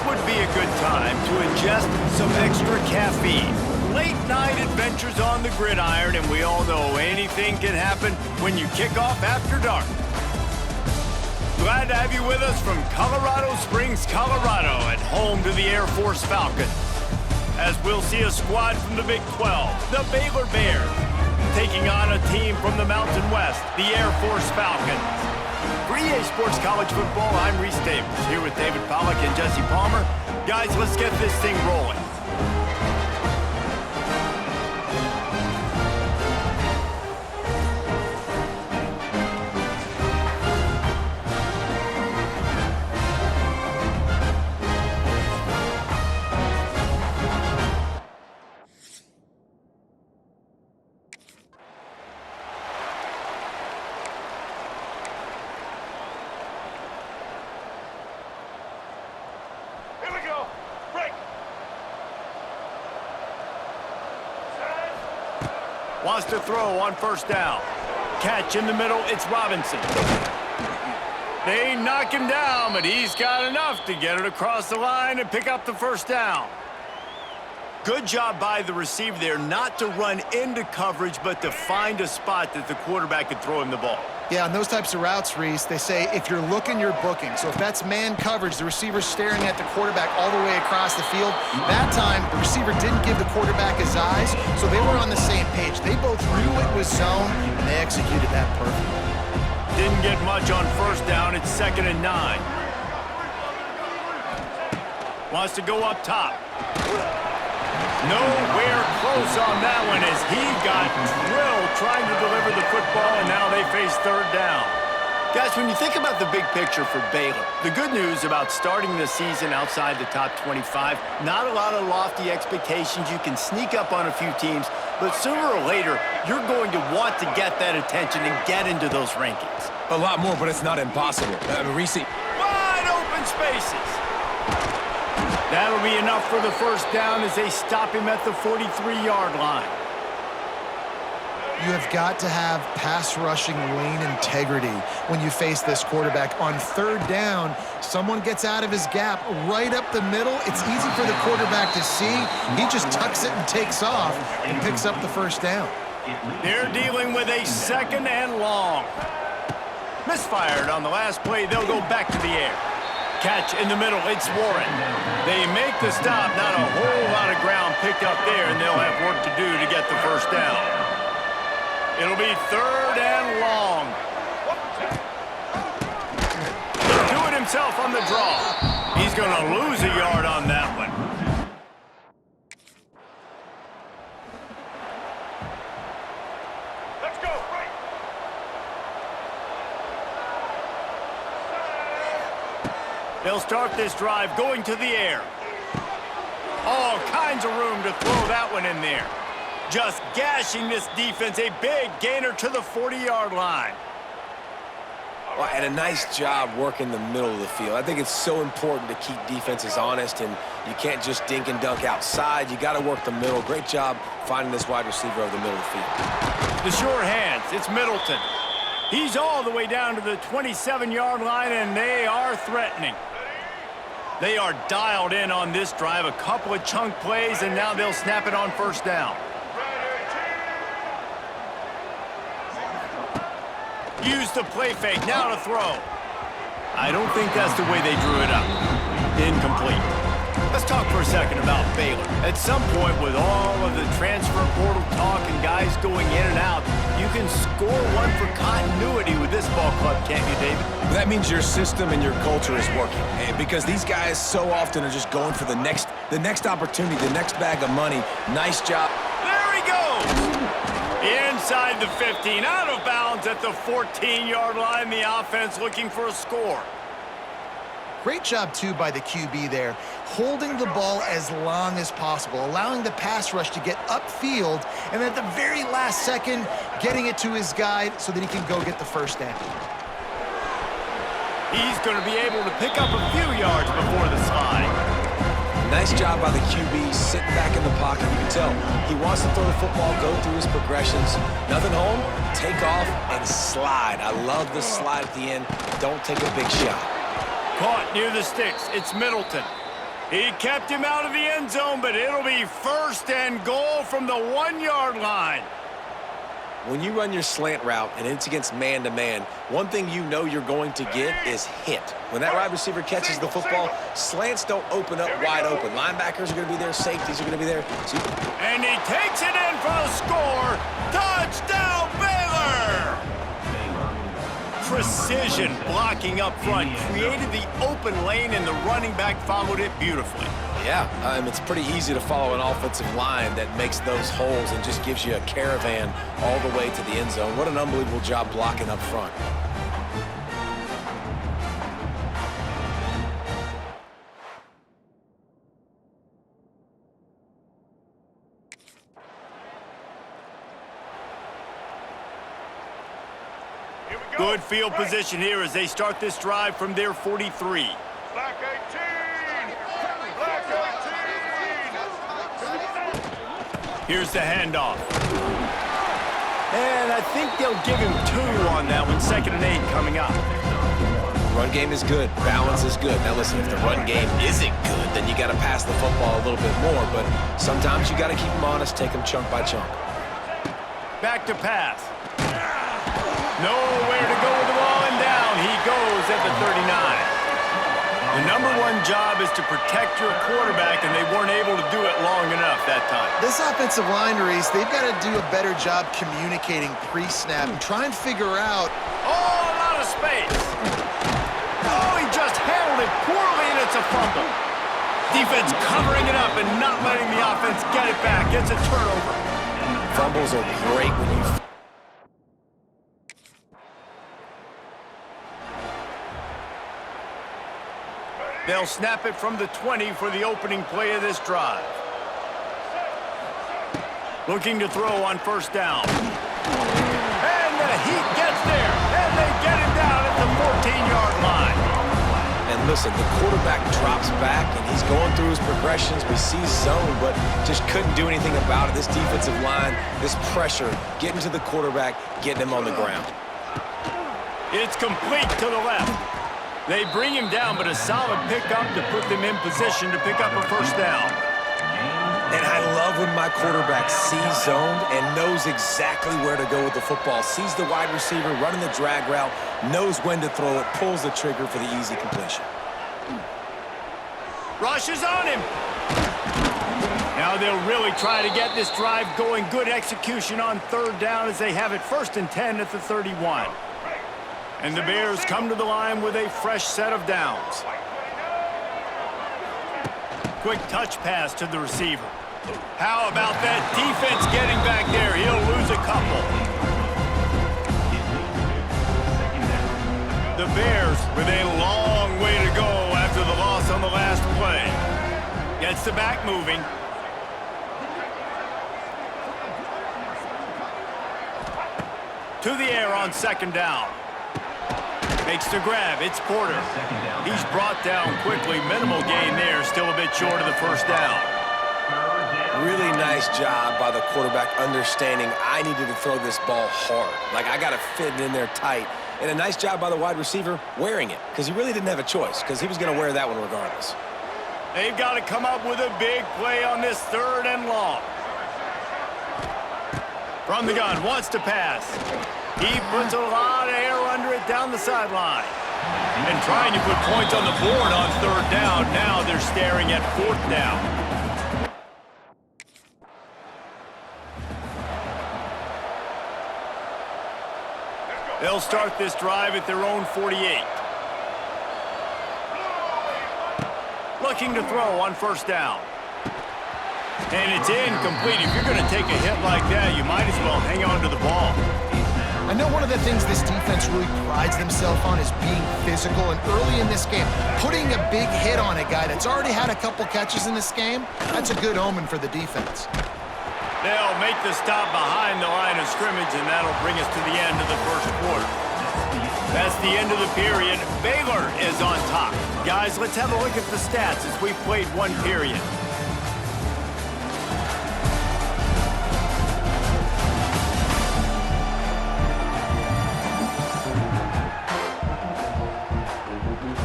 would be a good time to ingest some extra caffeine. Late night adventures on the gridiron, and we all know anything can happen when you kick off after dark. Glad to have you with us from Colorado Springs, Colorado, at home to the Air Force Falcons. As we'll see a squad from the Big 12, the Baylor Bears, taking on a team from the Mountain West, the Air Force Falcons. For EA Sports College Football, I'm Reese Davis, here with David Pollack and Jesse Palmer. Guys, let's get this thing rolling. Wants to throw on first down. Catch in the middle, it's Robinson. They knock him down, but he's got enough to get it across the line and pick up the first down. Good job by the receiver there not to run into coverage, but to find a spot that the quarterback could throw him the ball. Yeah, on those types of routes, Reese, they say if you're looking, you're booking. So if that's man coverage, the receiver's staring at the quarterback all the way across the field. That time, the receiver didn't give the quarterback his eyes, so they were on the same page. They both knew it was zone, and they executed that perfectly. Didn't get much on first down. It's 2nd and 9. Wants to go up top. Nowhere close on that one as he got drilled trying to deliver the football, and now they face 3rd down. Guys, when you think about the big picture for Baylor, the good news about starting the season outside the top 25, not a lot of lofty expectations. You can sneak up on a few teams, but sooner or later, you're going to want to get that attention and get into those rankings. A lot more, but it's not impossible. Reese. Wide open spaces. That'll be enough for the first down as they stop him at the 43-yard line. You have got to have pass rushing lane integrity when you face this quarterback. On 3rd down, someone gets out of his gap right up the middle. It's easy for the quarterback to see. He just tucks it and takes off and picks up the first down. They're dealing with a 2nd and long. Misfired on the last play. They'll go back to the air. Catch in the middle, it's Warren. They make the stop, not a whole lot of ground picked up there, and they'll have work to do to get the first down. It'll be 3rd and long. He'll do it himself on the draw. He's going to lose a yard on that one. They'll start this drive going to the air. All kinds of room to throw that one in there. Just gashing this defense, a big gainer to the 40-yard line. Well, and a nice job working the middle of the field. I think it's so important to keep defenses honest, and you can't just dink and dunk outside. You got to work the middle. Great job finding this wide receiver over the middle of the field. The sure hands, it's Middleton. He's all the way down to the 27-yard line, and they are threatening. They are dialed in on this drive, a couple of chunk plays, and now they'll snap it on first down. Use the play fake, now to throw. I don't think that's the way they drew it up. Incomplete. Let's talk for a second about Baylor. At some point, with all of the transfer portal talk and guys going in and out, you can score one for continuity with this ball club, can't you, David? That means your system and your culture is working, because these guys so often are just going for the next opportunity, the next bag of money. Nice job. There he goes! Inside the 15, out of bounds at the 14-yard line. The offense looking for a score. Great job, too, by the QB there, holding the ball as long as possible, allowing the pass rush to get upfield, and at the very last second, getting it to his guy so that he can go get the first down. He's going to be able to pick up a few yards before the slide. Nice job by the QB, sitting back in the pocket. You can tell he wants to throw the football, go through his progressions. Nothing home, take off, and slide. I love the slide at the end. Don't take a big shot. Caught near the sticks. It's Middleton. He kept him out of the end zone, but it'll be 1st and goal from the 1-yard line. When you run your slant route and it's against man-to-man, one thing you know you're going to get is hit. When that wide receiver catches the football, slants don't open up wide open. Linebackers are going to be there. Safeties are going to be there. And he takes it in for the score. Touchdown, Baylor! Precision blocking up front created the open lane, and the running back followed it beautifully. Yeah, it's pretty easy to follow an offensive line that makes those holes and just gives you a caravan all the way to the end zone. What an unbelievable job blocking up front. Good field position here as they start this drive from their 43. Black 18! Black 18! Here's the handoff. And I think they'll give him 2 on that one. 2nd and 8 coming up. Run game is good. Balance is good. Now listen, if the run game isn't good, then you got to pass the football a little bit more. But sometimes you got to keep them honest, take them chunk by chunk. Back to pass. Nowhere to go with the ball, and down he goes at the 39. The #1 job is to protect your quarterback, and they weren't able to do it long enough that time. This offensive line, Reese, they've got to do a better job communicating pre-snap and try and figure out. Oh, a lot of space. Oh, he just handled it poorly, and it's a fumble. Defense covering it up and not letting the offense get it back. It's a turnover. Fumbles are great when you... They'll snap it from the 20 for the opening play of this drive. Looking to throw on 1st down. And the heat gets there, and they get him down at the 14-yard line. And listen, the quarterback drops back, and he's going through his progressions. We see zone, but just couldn't do anything about it. This defensive line, this pressure, getting to the quarterback, getting him on the ground. It's complete to the left. They bring him down, but a solid pickup to put them in position to pick up a 1st down. And I love when my quarterback sees zoned and knows exactly where to go with the football. Sees the wide receiver running the drag route, knows when to throw it, pulls the trigger for the easy completion. Rushes on him. Now they'll really try to get this drive going. Good execution on 3rd down as they have it 1st and 10 at the 31. And the Bears come to the line with a fresh set of downs. Quick touch pass to the receiver. How about that defense getting back there? He'll lose a couple. The Bears with a long way to go after the loss on the last play. Gets the back moving. To the air on 2nd down. Makes the grab. It's Porter. He's brought down quickly. Minimal gain there. Still a bit short of the 1st down. Really nice job by the quarterback understanding I needed to throw this ball hard. Like, I got to fit it in there tight. And a nice job by the wide receiver wearing it, because he really didn't have a choice, because he was going to wear that one regardless. They've got to come up with a big play on this 3rd and long. From the gun, wants to pass. He puts a lot of air under it down the sideline. And trying to put points on the board on 3rd down. Now they're staring at 4th down. They'll start this drive at their own 48. Looking to throw on 1st down. And it's incomplete. If you're going to take a hit like that, you might as well hang on to the ball. I know one of the things this defense really prides themselves on is being physical, and early in this game, putting a big hit on a guy that's already had a couple catches in this game, that's a good omen for the defense. They'll make the stop behind the line of scrimmage, and that'll bring us to the end of the 1st quarter. That's the end of the period. Baylor is on top. Guys, let's have a look at the stats as we've played 1 period.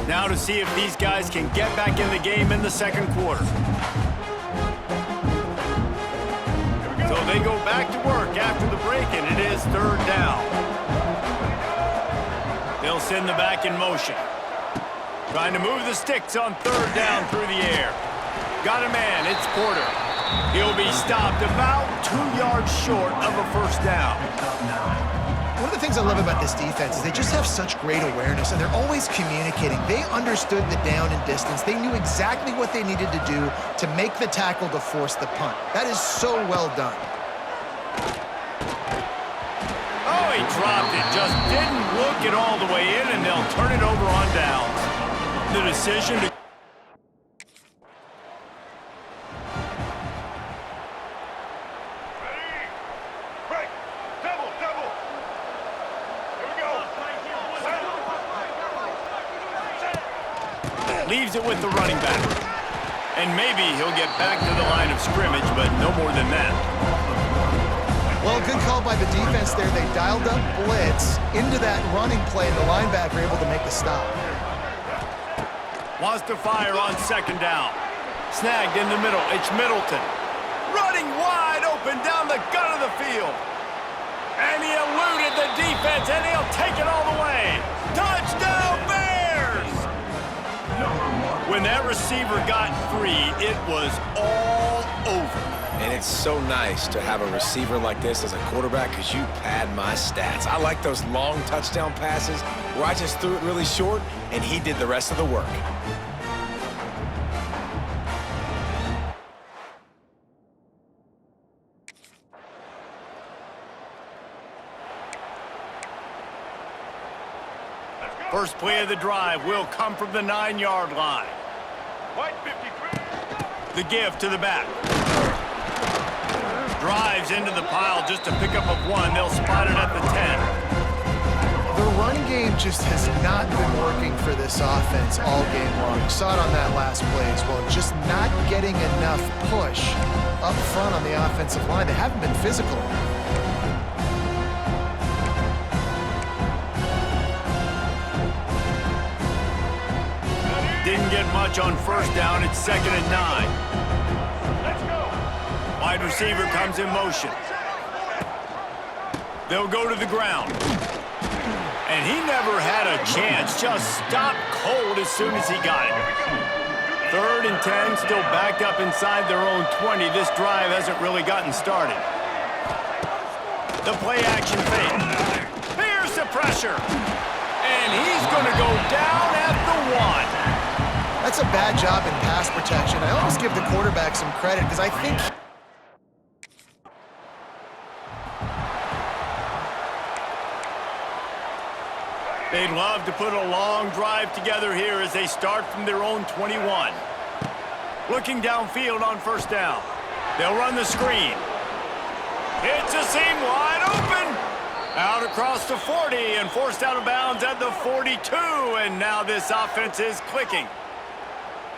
Now to see if these guys can get back in the game in the second quarter. So they go back to work after the break, and it is third down. They'll send the back in motion. Trying to move the sticks on third down through the air. Got a man, it's Porter. He'll be stopped about 2 yards short of a first down. One of the things I love about this defense is they just have such great awareness, and they're always communicating. They understood the down and distance. They knew exactly what they needed to do to make the tackle to force the punt. That is so well done. Oh, he dropped it. Just didn't look it all the way in, and they'll turn it over on downs. The decision to... leaves it with the running back. And maybe he'll get back to the line of scrimmage, but no more than that. Well, good call by the defense there. They dialed up blitz into that running play, and the linebacker able to make the stop. Wants to fire on second down. Snagged in the middle. It's Middleton. Running wide open down the gut of the field. And he eluded the defense, and he'll take it all the way. Touchdown, Bears! When that receiver got free, it was all over. And it's so nice to have a receiver like this as a quarterback because you pad my stats. I like those long touchdown passes where I just threw it really short and he did the rest of the work. First play of the drive will come from the 9-yard line. White 53. The give to the back. Drives into the pile just a pickup of one. They'll spot it at the 10. The run game just has not been working for this offense all game long. You saw it on that last play as well. Just not getting enough push up front on the offensive line. They haven't been physical enough. Didn't get much on first down. It's 2nd and 9. Let's go. Wide receiver comes in motion. They'll go to the ground. And he never had a chance. Just stopped cold as soon as he got it. 3rd and 10, still backed up inside their own 20. This drive hasn't really gotten started. The play action fake. Here's the pressure. And he's going to go down at the 1. That's a bad job in pass protection. I always give the quarterback some credit because I think they'd love to put a long drive together here as they start from their own 21. Looking downfield on first down. They'll run the screen. It's a seam wide open. Out across the 40 and forced out of bounds at the 42. And now this offense is clicking.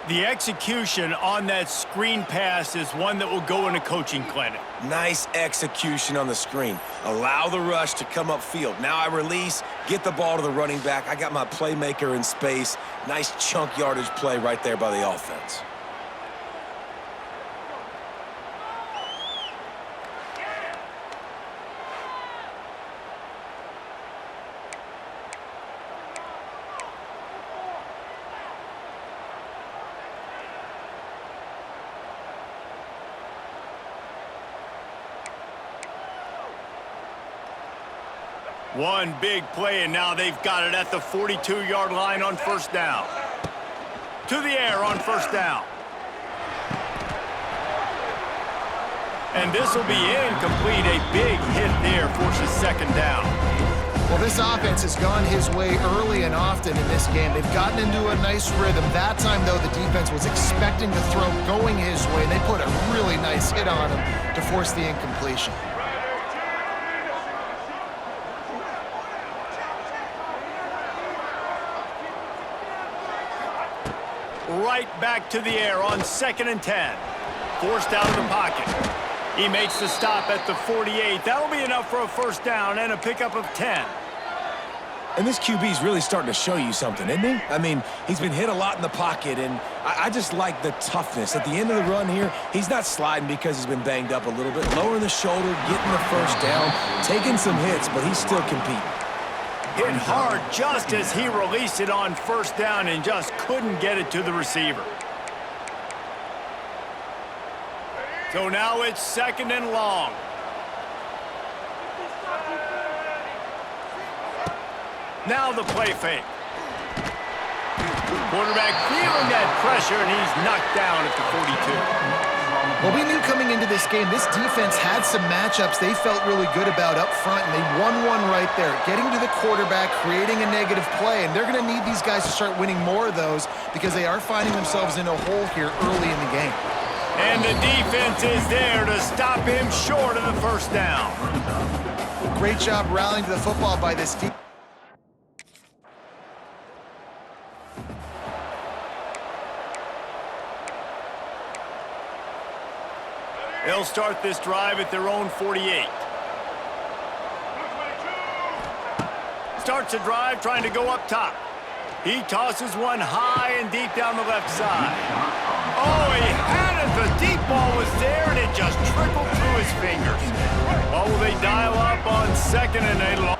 The execution on that screen pass is one that will go in a coaching clinic. Nice execution on the screen. Allow the rush to come upfield. Now I release, get the ball to the running back. I got my playmaker in space. Nice chunk yardage play right there by the offense. One big play, and now they've got it at the 42-yard line on first down. To the air on first down. And this will be incomplete. A big hit there forces second down. Well, this offense has gone his way early and often in this game. They've gotten into a nice rhythm. That time, though, the defense was expecting the throw going his way, and they put a really nice hit on him to force the incompletion. Right back to the air on 2nd and 10. Forced out of the pocket. He makes the stop at the 48. That'll be enough for a first down and a pickup of 10. And this QB's really starting to show you something, isn't he? I mean, he's been hit a lot in the pocket, and I just like the toughness. At the end of the run here, he's not sliding because he's been banged up a little bit. Lowering the shoulder, getting the first down, taking some hits, but he's still competing. Hit hard just as he released it on first down and just couldn't get it to the receiver. So now it's 2nd and long. Now the play fake. Quarterback feeling that pressure, and he's knocked down at the 42. Well, we knew coming into this game, this defense had some matchups they felt really good about up front, and they won one right there, getting to the quarterback, creating a negative play, and they're going to need these guys to start winning more of those because they are finding themselves in a hole here early in the game. And the defense is there to stop him short of the first down. Great job rallying to the football by this team. They'll start this drive at their own 48. Starts a drive trying to go up top. He tosses one high and deep down the left side. Oh, he had it. The deep ball was there, and it just trickled through his fingers. Oh, will they dial up on 2nd and 8?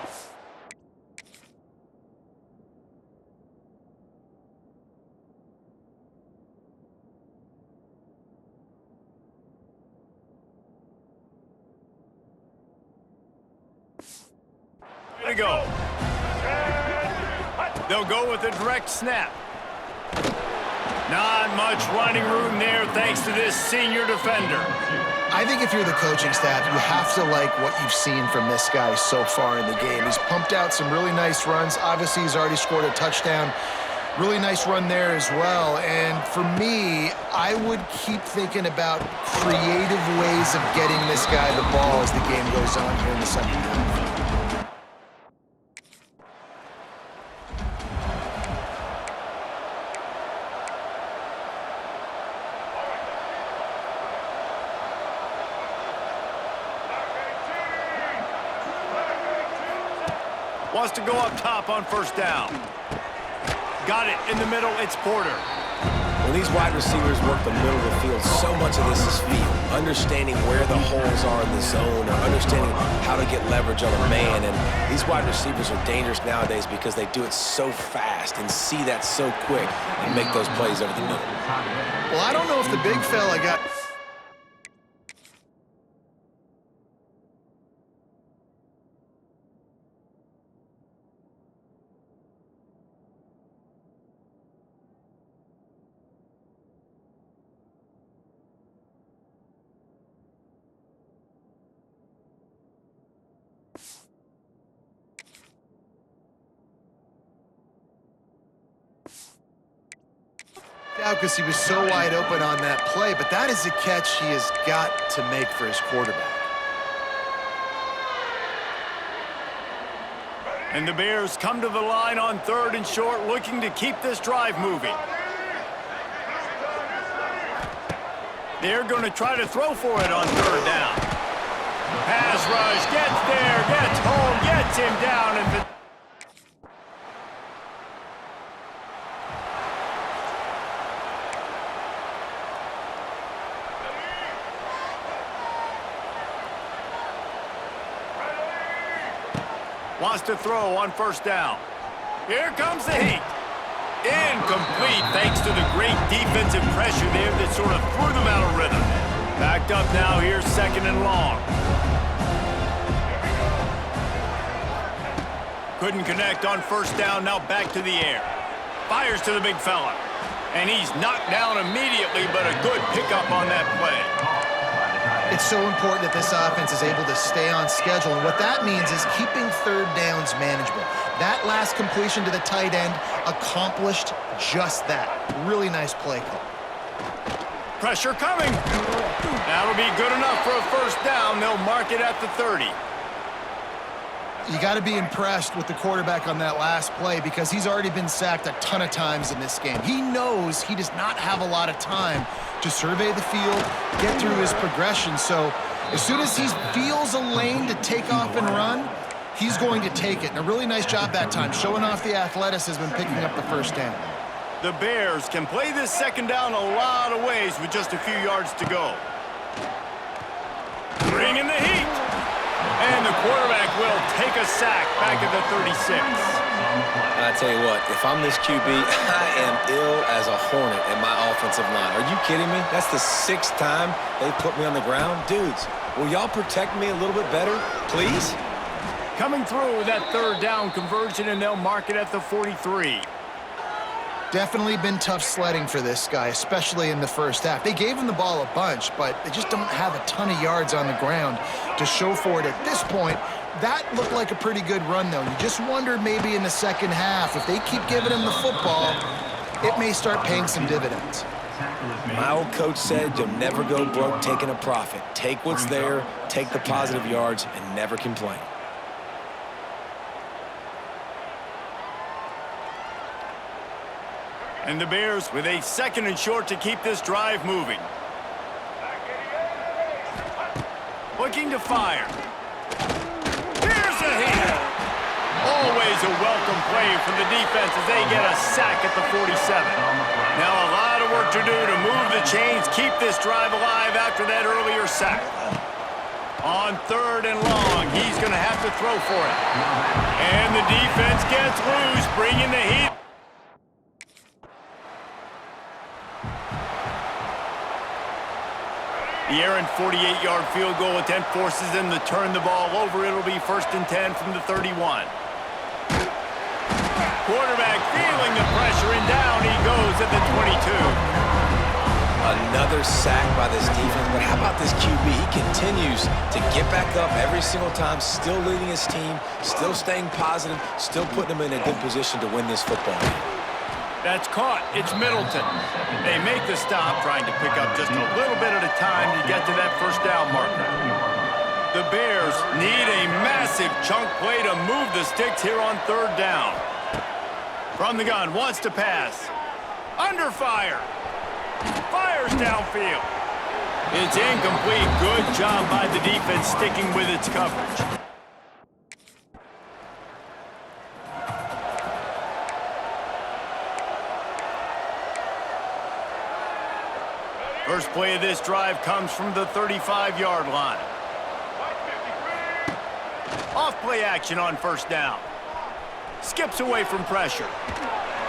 To go. They'll go with a direct snap. Not much running room there thanks to this senior defender. I think if you're the coaching staff, you have to like what you've seen from this guy so far in the game. He's pumped out some really nice runs. Obviously, he's already scored a touchdown. Really nice run there as well. And for me, I would keep thinking about creative ways of getting this guy the ball as the game goes on here in the second half. Wants to go up top on first down. Got it in the middle. It's Porter. When these wide receivers work the middle of the field, so much of this is feel. Understanding where the holes are in the zone or understanding how to get leverage on a man. And these wide receivers are dangerous nowadays because they do it so fast and see that so quick and make those plays over the middle. Well, I don't know if the big fella got... out because he was so wide open on that play, but that is a catch he has got to make for his quarterback. And the Bears come to the line on 3rd and short, looking to keep this drive moving. They're going to try to throw for it on 3rd down. Pass rush, gets there, gets home, gets him down at the... Wants to throw on first down. Here comes the heat. Incomplete thanks to the great defensive pressure there that sort of threw them out of rhythm. Backed up now here, 2nd and long. Couldn't connect on first down, now back to the air. Fires to the big fella. And he's knocked down immediately, but a good pickup on that play. It's so important that this offense is able to stay on schedule, and what that means is keeping 3rd downs manageable. That last completion to the tight end accomplished just that. Really nice play call. Pressure coming. That'll be good enough for a first down. They'll mark it at the 30. You got to be impressed with the quarterback on that last play because he's already been sacked a ton of times in this game. He knows he does not have a lot of time to survey the field, get through his progression. So as soon as he feels a lane to take off and run, he's going to take it. And a really nice job that time, showing off the athleticism and picking up the first down. The Bears can play this second down a lot of ways with just a few yards to go. Bring in the heat. And the quarterback will take a sack back at the 36. I tell you what, if I'm this QB, I am ill as a hornet in my offensive line. Are you kidding me? That's the 6th time they've put me on the ground. Dudes, will y'all protect me a little bit better, please? Coming through with that third down conversion, and they'll mark it at the 43. Definitely been tough sledding for this guy, especially in the first half. They gave him the ball a bunch, but they just don't have a ton of yards on the ground to show for it at this point. That looked like a pretty good run, though. You just wonder maybe in the second half, if they keep giving him the football, it may start paying some dividends. My old coach said you'll never go broke taking a profit. Take what's there, take the positive yards, and never complain. And the Bears with a 2nd and short to keep this drive moving. Looking to fire. Here's a hit. Always a welcome play from the defense as they get a sack at the 47. Now a lot of work to do to move the chains, keep this drive alive after that earlier sack. On 3rd and long, he's going to have to throw for it. And the defense gets loose, bringing the heat. The errant 48-yard field goal attempt forces them to turn the ball over. It'll be 1st and 10 from the 31. Quarterback feeling the pressure, and down he goes at the 22. Another sack by this defense, but how about this QB? He continues to get back up every single time, still leading his team, still staying positive, still putting them in a good position to win this football game. That's caught. It's Middleton. They make the stop, trying to pick up just a little bit at a time to get to that first down marker. The Bears need a massive chunk play to move the sticks here on 3rd down. From the gun, wants to pass. Under fire. Fires downfield. It's incomplete. Good job by the defense sticking with its coverage. First play of this drive comes from the 35-yard line. Off play action on 1st down. Skips away from pressure.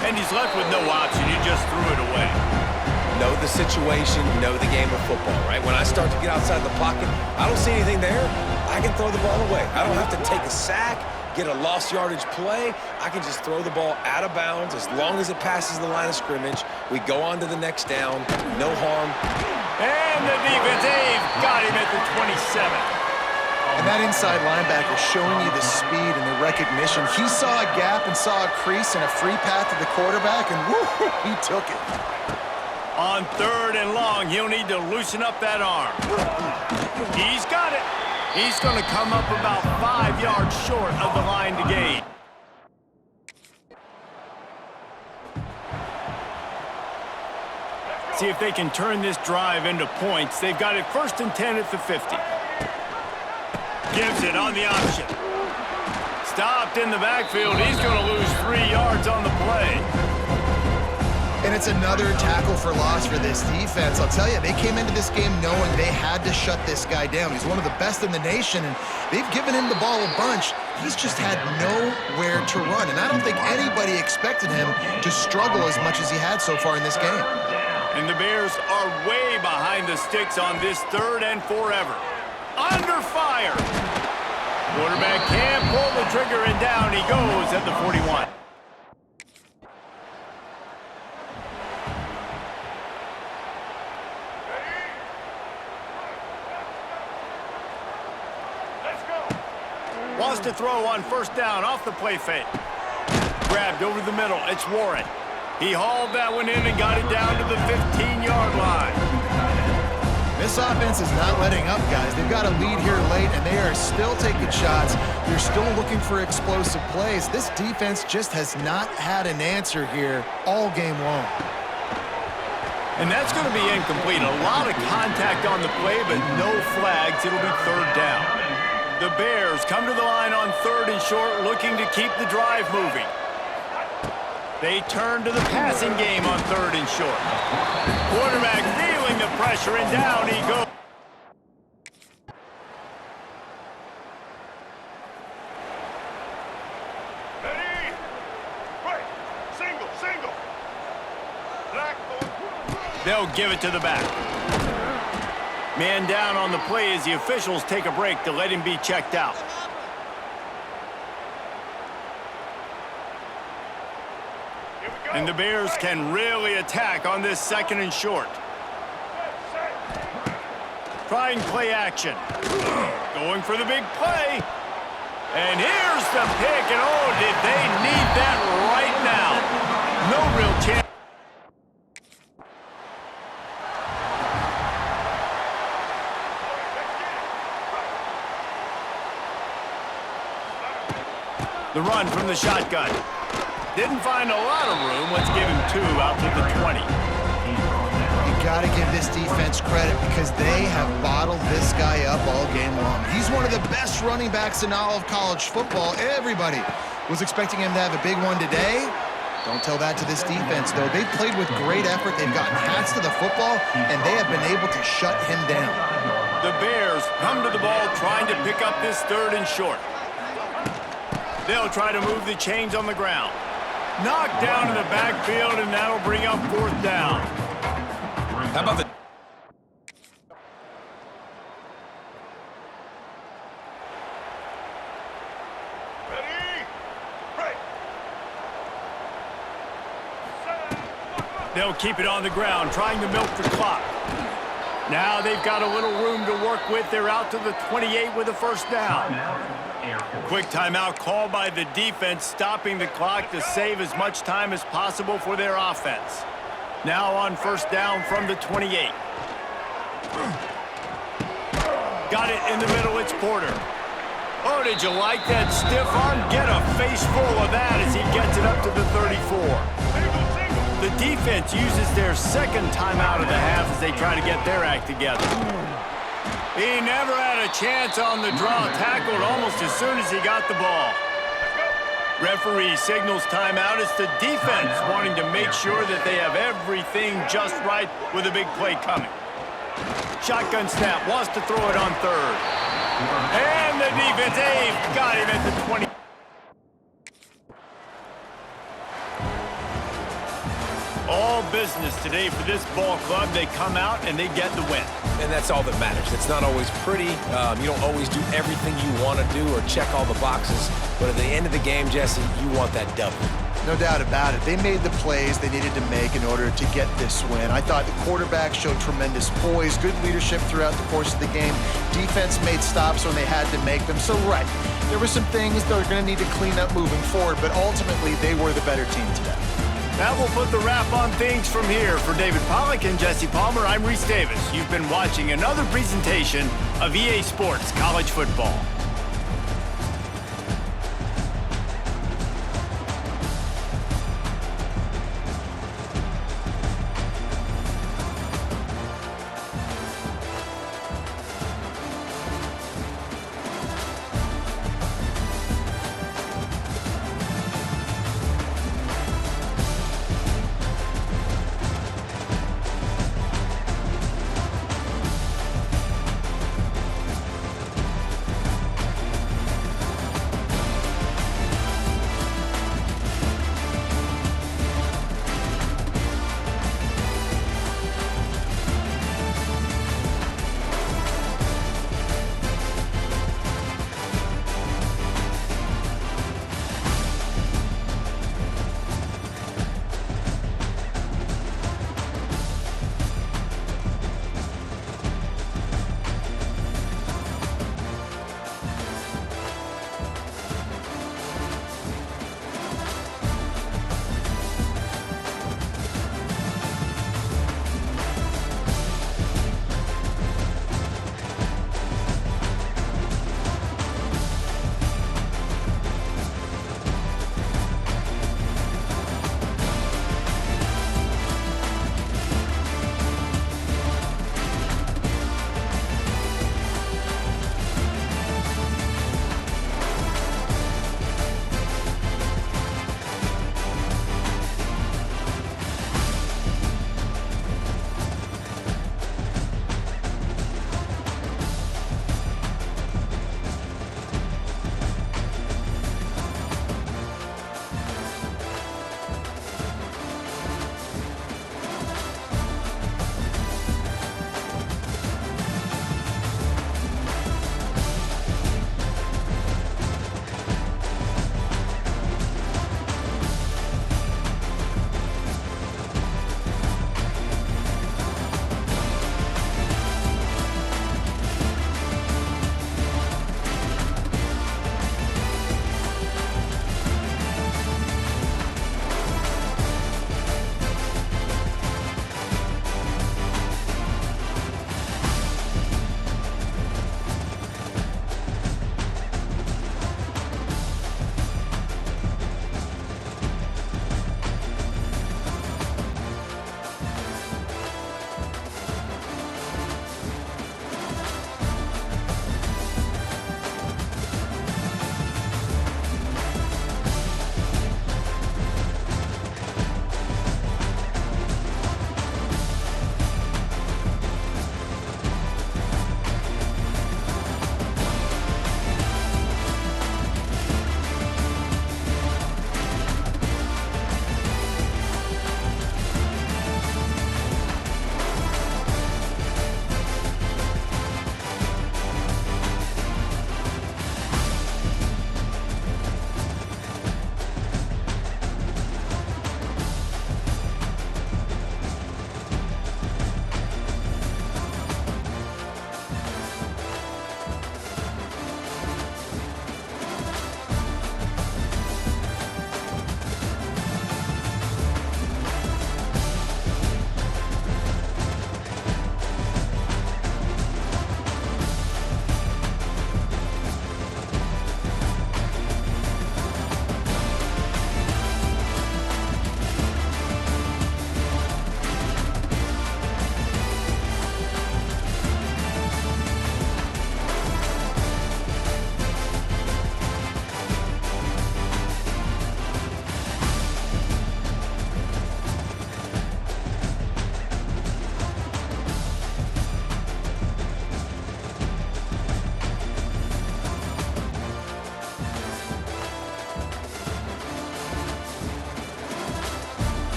And he's left with no option. He just threw it away. Know the situation, know the game of football, right? When I start to get outside the pocket, I don't see anything there. I can throw the ball away. I don't have to take a sack, get a lost yardage play. I can just throw the ball out of bounds as long as it passes the line of scrimmage. We go on to the next down. No harm. And the defense, they've got him at the 27. And that inside linebacker showing you the speed and the recognition. He saw a gap and saw a crease and a free path to the quarterback, and woo, he took it. On 3rd and long, he'll need to loosen up that arm. He's got it. He's going to come up about 5 yards short of the line to gain. See if they can turn this drive into points. They've got it 1st and 10 at the 50. Gives it on the option. Stopped in the backfield. He's going to lose 3 yards on the play. And it's another tackle for loss for this defense. I'll tell you, they came into this game knowing they had to shut this guy down. He's one of the best in the nation, and they've given him the ball a bunch. He's just had nowhere to run, and I don't think anybody expected him to struggle as much as he had so far in this game. And the Bears are way behind the sticks on this 3rd and forever. Under fire. Quarterback can't pull the trigger, and down he goes at the 41. Wants to throw on 1st down off the play fake. Grabbed over the middle. It's Warren. He hauled that one in and got it down to the 15-yard line. This offense is not letting up, guys. They've got a lead here late, and they are still taking shots. They're still looking for explosive plays. This defense just has not had an answer here all game long. And that's going to be incomplete. A lot of contact on the play, but no flags. It'll be 3rd down. The Bears come to the line on 3rd and short, looking to keep the drive moving. They turn to the passing game on 3rd and short. Quarterback feeling the pressure, and down he goes. Ready? Right. Single, single. Black. They'll give it to the back. Man down on the play as the officials take a break to let him be checked out. Here we go. And the Bears can really attack on this 2nd and short. Trying play action. Going for the big play. And here's the pick, and oh, did they need that right now. No real chance. The run from the shotgun. Didn't find a lot of room. Let's give him 2 out to the 20. You got to give this defense credit because they have bottled this guy up all game long. He's one of the best running backs in all of college football. Everybody was expecting him to have a big one today. Don't tell that to this defense, though. They've played with great effort. They've gotten hats to the football, and they have been able to shut him down. The Bears come to the ball trying to pick up this 3rd and short. They'll try to move the chains on the ground. Knocked down in the backfield, and that'll bring up 4th down. How about the... Ready? Right. They'll keep it on the ground, trying to milk the clock. Now they've got a little room to work with. They're out to the 28 with a 1st down. Quick timeout called by the defense, stopping the clock to save as much time as possible for their offense. Now on 1st down from the 28. Got it in the middle, it's Porter. Oh, did you like that stiff arm? Get a face full of that as he gets it up to the 34. The defense uses their 2nd timeout of the half as they try to get their act together. He never had a chance on the draw, tackled almost as soon as he got the ball. Referee signals timeout. It's the defense wanting to make sure that they have everything just right with a big play coming. Shotgun snap, wants to throw it on 3rd. And the defense, got him at the 20. All business today for this ball club. They come out and they get the win. And that's all that matters. It's not always pretty. You don't always do everything you want to do or check all the boxes. But at the end of the game, Jesse, you want that W. No doubt about it. They made the plays they needed to make in order to get this win. I thought the quarterback showed tremendous poise, good leadership throughout the course of the game. Defense made stops when they had to make them. So, right, there were some things they're going to need to clean up moving forward, but ultimately they were the better team today. That will put the wrap on things from here. For David Pollack and Jesse Palmer, I'm Reese Davis. You've been watching another presentation of EA Sports College Football.